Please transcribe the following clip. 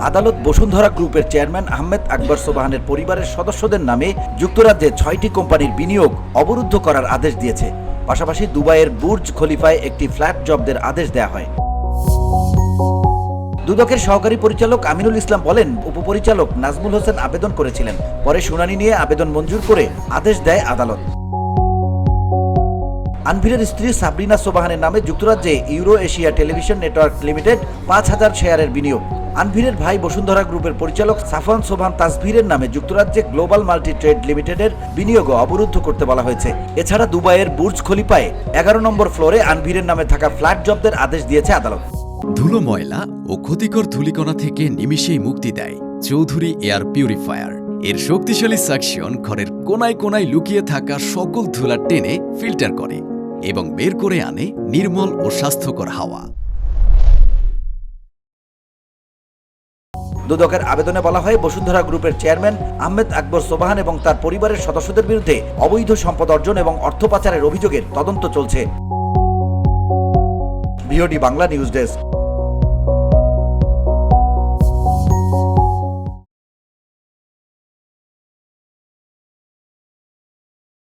আদালত বসুন্ধরা গ্রুপের চেয়ারম্যান আহমেদ আকবর সোবহানের পরিবারের সদস্যদের নামে যুক্তরাজ্যে 6টি কোম্পানির বিনিয়োগ অবরুদ্ধ করার আদেশ দিয়েছে। পাশাপাশি দুবাইয়ের বুর্জ খলিফায় একটি ফ্ল্যাট জব্দের আদেশ দেওয়া হয়। দুদকের সহকারী পরিচালক আমিনুল ইসলাম বলেন, উপপরিচালক নাজমুল হোসেন আবেদন করেছিলেন। পরে শুনানি নিয়ে আবেদন মঞ্জুর করে আদেশ দেয় আদালত। আনভিরের স্ত্রী সাবরিনা সোবহানের নামে যুক্তরাজ্যে euro Asia television network limited 5,000 শেয়ারের বিনিয়োগ। আনভিরের ভাই বসুন্ধরা গ্রুপের পরিচালক সাফওয়ান সোবহান তাসভিরের নামে যুক্তরাজ্যে গ্লোবাল মাল্টি ট্রেড লিমিটেডের বিনিয়োগ অবরুদ্ধ করতে বলা হয়েছে। এছাড়া দুবাইয়ের বুর্জ খলিফায় 11 নম্বর ফ্লোরে আনভিরের নামে থাকা ফ্ল্যাট জব্দের আদেশ দিয়েছে আদালত। ধুলো, ময়লা ও ক্ষতিকর ধূলিকণা থেকে নিমিষেই মুক্তি দেয় চৌধুরী এয়ার পিউরিফায়ার। এর শক্তিশালী সাকশন ঘরের কোনায় কোনায় লুকিয়ে থাকা সকল ধুলা টেনে ফিল্টার করে এবং বের করে আনে নির্মল ও স্বাস্থ্যকর হাওয়া। দুদকের আবেদনে বলা হয়, বসুন্ধরা গ্রুপের চেয়ারম্যান আহমেদ আকবর সোবহান এবং তার পরিবারের সদস্যদের বিরুদ্ধে অবৈধ সম্পদ অর্জন এবং অর্থ পাচারের অভিযোগের তদন্ত চলছে। VOD Bangla news desk.